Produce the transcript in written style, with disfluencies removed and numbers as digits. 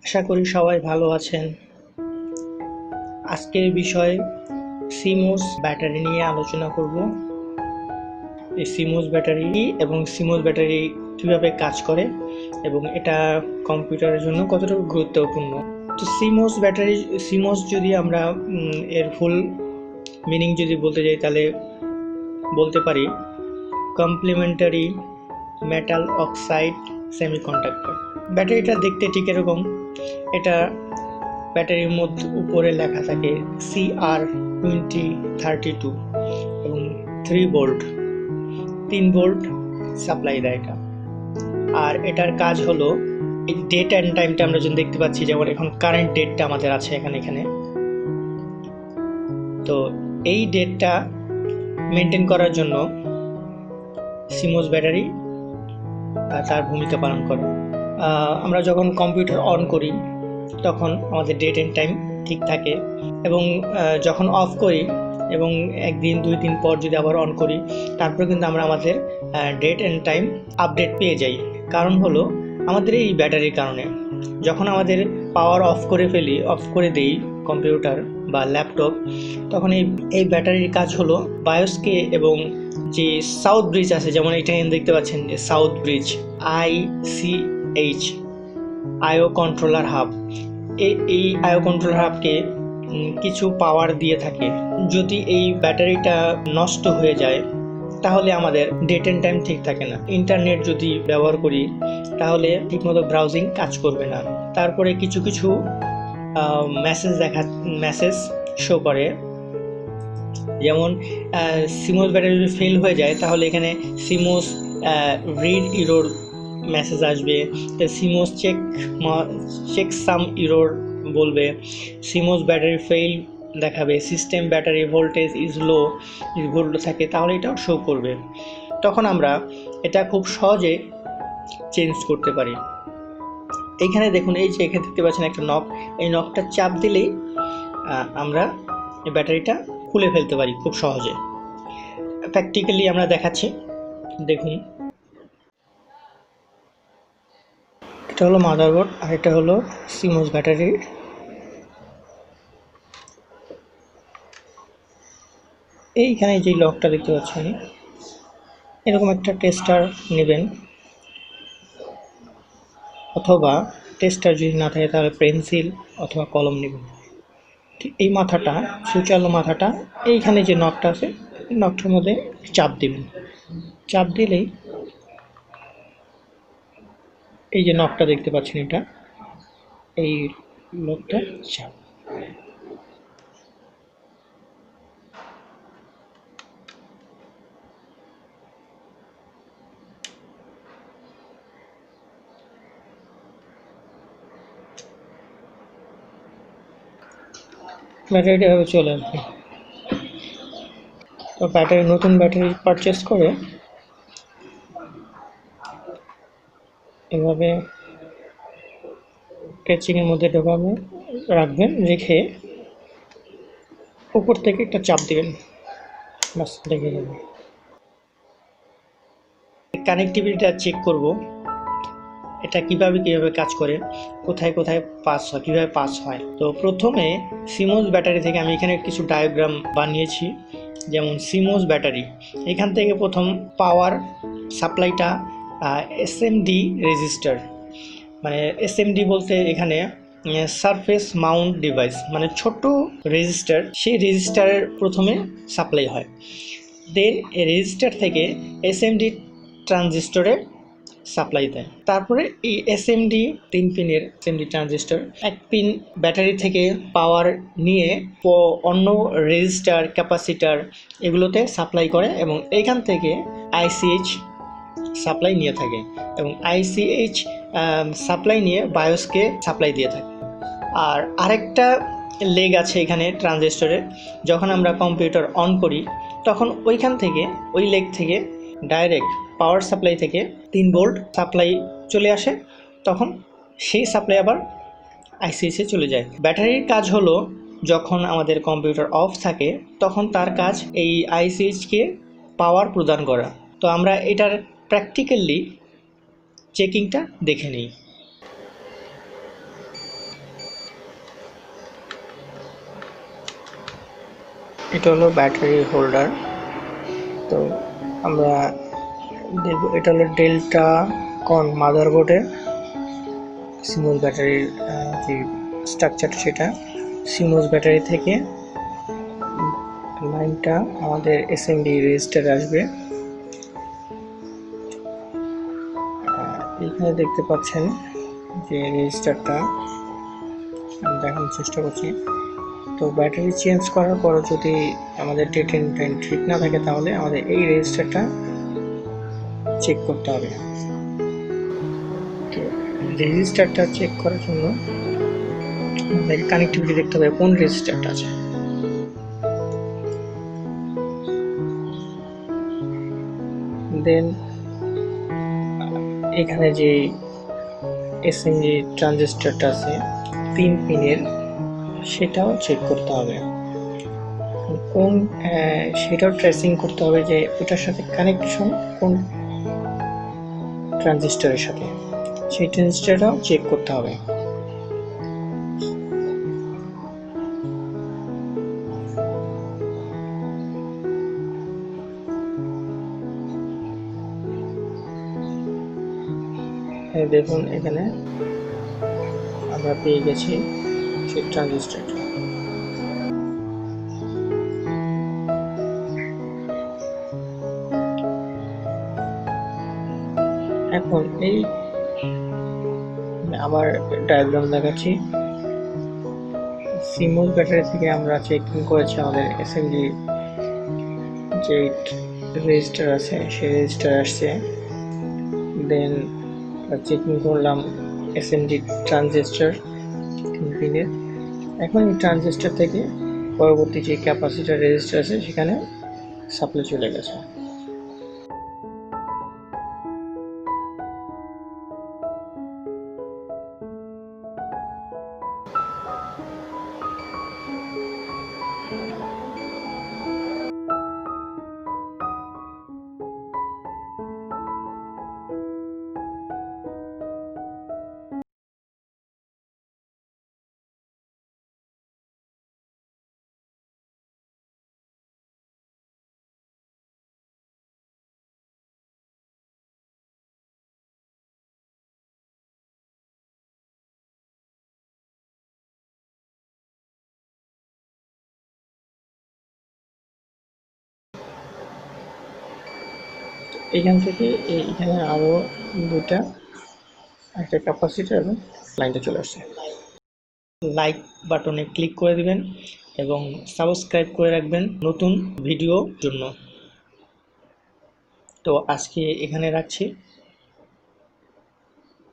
আশা করি সবাই ভালো আছেন। আজকের বিষয় CMOS ব্যাটারি নিয়ে আলোচনা করব। এই CMOS ব্যাটারি এবং CMOS ব্যাটারি কিভাবে কাজ করে এবং এটা কম্পিউটারের জন্য কতটুকু গুরুত্বপূর্ণ। তো CMOS যদি আমরা এর ফুল মিনিং যদি বলতে যাই তাহলে বলতে পারি কমপ্লিমেন্টারি মেটাল অক্সাইড সেমিকন্ডাক্টর। ব্যাটারিটা দেখতে ঠিক এরকম। এটা ব্যাটারির মধ্যে উপরে লেখা থাকে CR2032 এবং 3 ভোল্ট সাপ্লাই দেয় এটা। আর এটার কাজ হলো এই ডেট অ্যান্ড টাইমটা আমরা যখন দেখতে পাচ্ছি, যেমন এখন কারেন্ট ডেটটা আমাদের আছে এখানে, তো এই ডেটটা মেনটেন করার জন্য CMOS ব্যাটারি তার ভূমিকা পালন করে। আমরা যখন কম্পিউটার অন করি তখন আমাদের ডেট অ্যান্ড টাইম ঠিক থাকে, এবং যখন অফ করি এবং একদিন 2 দিন পর যদি আবার অন করি তারপরে কিন্তু আমরা আমাদের ডেট অ্যান্ড টাইম আপডেট পেয়ে যাই। কারণ হলো আমাদের এই ব্যাটারির কারণে। যখন আমাদের পাওয়ার অফ করে দেই কম্পিউটার বা ল্যাপটপ, তখন এই ব্যাটারির কাজ হলো বায়োসকে এবং যে সাউথ ব্রিজ আছে, যেমন এটা দেখতে পাচ্ছেন যে সাউথ ব্রিজ ICH আইও কন্ট্রোলার হাব, এই আইও কন্ট্রোলার হাবকে কিছু পাওয়ার দিয়ে থাকে। যদি এই ব্যাটারিটা নষ্ট হয়ে যায় তাহলে আমাদের ডেট অ্যান্ড টাইম ঠিক থাকে না। ইন্টারনেট যদি ব্যবহার করি তাহলে ঠিকমতো ব্রাউজিং কাজ করবে না। তারপরে কিছু মেসেজ শো করে, যেমন CMOS ব্যাটারি যদি ফেল হয়ে যায় তাহলে এখানে CMOS রিড ইরোর মেসেজ আসবে, CMOS চেক সাম ইরোর বলবে, CMOS ব্যাটারি ফেল দেখাবে, system battery voltage is low থাকে, তাহলে এটাও শো করবে। তখন আমরা এটা খুব সহজে চেঞ্জ করতে পারি। এইখানে দেখুন, এই যে এখানে দেখতে পাচ্ছেন একটা নব, এই নবটা চাপ দিলেই আমরা এই ব্যাটারিটা খুলে ফেলতে পারি খুব সহজে। প্র্যাকটিক্যালি আমরা দেখাচ্ছি, দেখুন। এটা হলো মাদারবোর্ড আর এটা হলো CMOS ব্যাটারি। এইখানে যে লকটা দেখতে পাচ্ছেন, এরকম একটা টেস্টার নেবেন, অথবা টেস্টার যদি না থাকে তাহলে পেন্সিল অথবা কলম নেবেন। ঠিক এই মাথাটা, সুচালো মাথাটা, এইখানে যে নকটা আছে নকটার মধ্যে চাপ দিবেন। চাপ দিলেই এই যে নকটা দেখতে পাচ্ছেন, এটা এই নকটা চাপ। ব্যাটারিটা এভাবে চলে আসবে। তো নতুন ব্যাটারি পারচেস করে এভাবে ক্যাচিংয়ের মধ্যে রাখবেন, রেখে উপর থেকে একটা চাপ দিবেন, বাস লেগে যাবে। কানেক্টিভিটিটা চেক করব, এটা কিভাবে কাজ করে, কোথায় পাস হয়, কিভাবে পাস হয়। তো প্রথমে CMOS ব্যাটারি থেকে আমি এখানে কিছু ডায়াগ্রাম বানিয়েছি। যেমন CMOS ব্যাটারি, এখান থেকে প্রথম পাওয়ার সাপ্লাইটা SMD রেজিস্টার, মানে SMD বলতে এখানে সারফেস মাউন্ট ডিভাইস, মানে ছোট রেজিস্টার, সেই রেজিস্টারের প্রথমে সাপ্লাই হয়। দেন এই রেজিস্টার থেকে SMD ট্রানজিস্টরে সাপ্লাই দেয়। তারপরে এই SMD 3 পিনের SMD ট্রানজিস্টর 1 পিন ব্যাটারি থেকে পাওয়ার নিয়ে অন্য রেজিস্টার, ক্যাপাসিটার এগুলোতে সাপ্লাই করে, এবং এইখান থেকে ICH সাপ্লাই নিয়ে থাকে, এবং ICH সাপ্লাই নিয়ে বায়োসকে সাপ্লাই দিয়ে থাকে। আর আরেকটা লেগ আছে এখানে ট্রানজিস্টরের, যখন আমরা কম্পিউটার অন করি তখন ওই লেগ থেকে ডাইরেক্ট পাওয়ার সাপ্লাই থেকে 3 ভোল্ট সাপ্লাই চলে আসে, তখন সেই সাপ্লাই আবার ICH চলে যায়। ব্যাটারির কাজ হলো যখন আমাদের কম্পিউটার অফ থাকে তখন তার কাজ এই ICHকে পাওয়ার প্রদান করা। তো আমরা এটার প্র্যাকটিক্যালি চেকিংটা দেখে নিই। এটা হলো ব্যাটারি হোল্ডার। তো আমরা দেখব এটা হলো ডেল্টা কন মাদারবোর্ডের সিমোস ব্যাটারির যে স্ট্রাকচারটা, সেটা সিমোস ব্যাটারি থেকে লাইনটা আমাদের এসএমডি রেজিস্টারে আসবে। এখানে দেখতে পাচ্ছেন যে রেজিস্টারটা দেখানোর চেষ্টা করছি। তো ব্যাটারি চেঞ্জ করার পর যদি আমাদের ডেট এন্ড টাইম ঠিক না থাকে, তাহলে আমাদের এই রেজিস্টারটা চেক করতে হবে। তো রেজিস্টারটা চেক করার জন্য আমাদের কানেক্টিভিটি দেখতে হবে কোন রেজিস্টারটা আছে। দেন এখানে যে এসএমজি ট্রানজিস্টরটা আছে 3 পিনের, সেটাও চেক করতে হবে। কোন সেটাও ট্রেসিং করতে হবে যে ওটার সাথে কানেকশন কোন ট্রানজিস্টরের সাথে, সেই ট্রানজিস্টরটাও চেক করতে হবে। দেখুন এখানে আমরা পেয়ে গেছি সেই ট্রানজিস্টরটা। এখন এই আবার ডায়াগ্রাম দেখাচ্ছি। সিমোস ব্যাটারি থেকে আমরা চেকিং করেছি আমাদের এসএমজি যে রেজিস্টার আছে সেই রেজিস্টার আসছে। দেন চেকিং করলাম এসএমজি ট্রানজিস্টর 3 পিনের। এখন এই ট্রানজিস্টর থেকে পরবর্তী যে ক্যাপাসিটর রেজিস্টার আছে সেখানে সাপ্লাই চলে গেছে। এখান থেকে এখানে আরও দুটা, একটা ক্যাপাসিটর এবং লাইনটা চলে আসছে। লাইক বাটনে ক্লিক করে দিবেন এবং সাবস্ক্রাইব করে রাখবেন নতুন ভিডিওর জন্য। তো আজকে এখানে রাখছি।